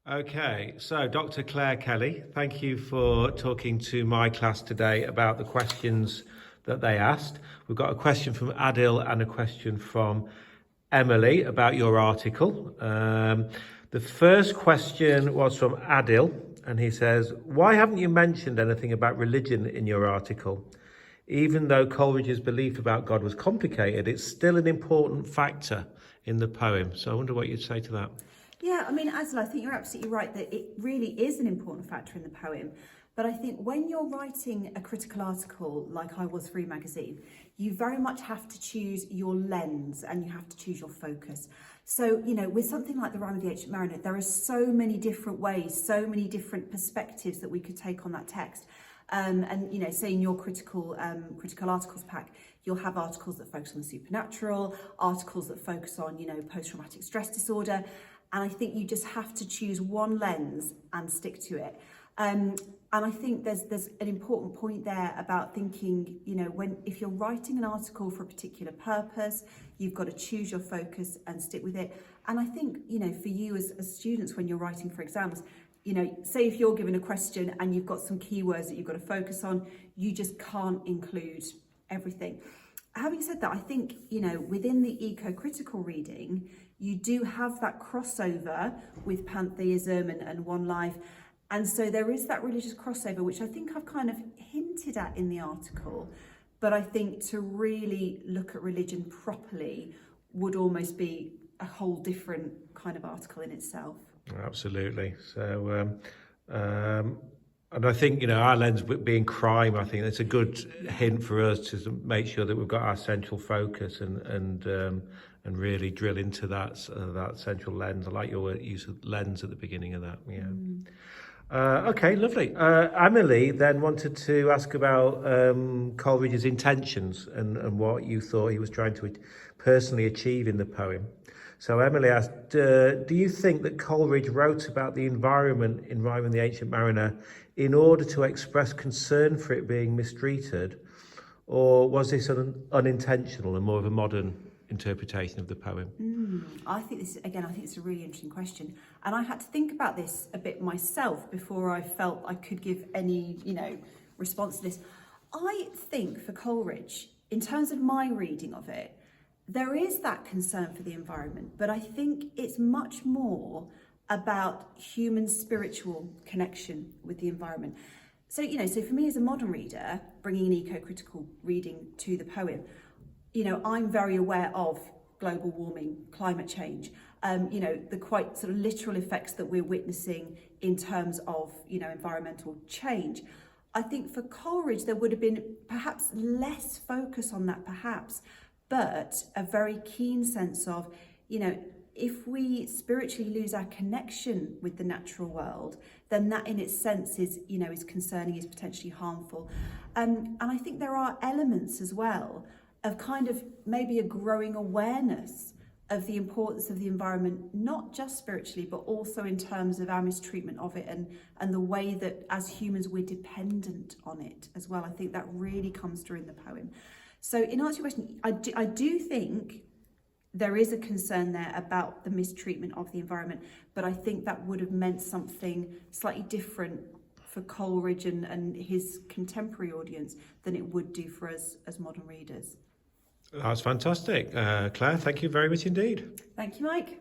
Okay, so Dr. Claire Kelly, thank you for talking to my class today about the questions that they asked. We've got a question from Adil and a question from Emily about your article. The first question was from Adil, and he says, why haven't you mentioned anything about religion in your article? Even though Coleridge's belief about God was complicated, it's still an important factor in the poem. So I wonder what you'd say to that. Yeah, I mean, Angela, I think you're absolutely right that it really is an important factor in the poem. But I think when you're writing a critical article, like I was for Rime magazine, you very much have to choose your lens and you have to choose your focus. So, you know, with something like the Rime of the Ancient Mariner, there are so many different ways, so many different perspectives that we could take on that text. And, you know, say in your critical articles pack, you'll have articles that focus on the supernatural, articles that focus on, you know, post-traumatic stress disorder. And I think you just have to choose one lens and stick to it. And I think there's an important point there about thinking, you know, if you're writing an article for a particular purpose, you've got to choose your focus and stick with it. And I think, you know, for you as students, when you're writing for exams, you know, say if you're given a question and you've got some keywords that you've got to focus on, you just can't include everything. Having said that, I think, you know, within the eco-critical reading, you do have that crossover with pantheism and one life. And so there is that religious crossover, which I think I've kind of hinted at in the article. But I think to really look at religion properly would almost be a whole different kind of article in itself. Absolutely. So, and I think, you know, our lens being crime, I think it's a good hint for us to make sure that we've got our central focus and really drill into that central lens. I like your use of lens at the beginning of that. Yeah. Okay, lovely. Emily then wanted to ask about Coleridge's intentions and what you thought he was trying to personally achieve in the poem. So Emily asked, do you think that Coleridge wrote about the environment in Rime and the Ancient Mariner in order to express concern for it being mistreated, or was this unintentional and more of a modern interpretation of the poem? I think it's a really interesting question. And I had to think about this a bit myself before I felt I could give any, you know, response to this. I think for Coleridge, in terms of my reading of it, there is that concern for the environment, but I think it's much more about human spiritual connection with the environment. So, you know, so for me as a modern reader, bringing an eco-critical reading to the poem, you know, I'm very aware of global warming, climate change, you know, the quite sort of literal effects that we're witnessing in terms of, you know, environmental change. I think for Coleridge, there would have been perhaps less focus on that, but a very keen sense of, you know, if we spiritually lose our connection with the natural world, then that in its sense is, you know, is concerning, is potentially harmful. And I think there are elements as well of kind of maybe a growing awareness of the importance of the environment, not just spiritually, but also in terms of our mistreatment of it and the way that as humans we're dependent on it as well. I think that really comes through in the poem. So in answer to your question, I do think there is a concern there about the mistreatment of the environment, but I think that would have meant something slightly different for Coleridge and his contemporary audience than it would do for us as modern readers. That's fantastic. Claire, thank you very much indeed. Thank you, Mike.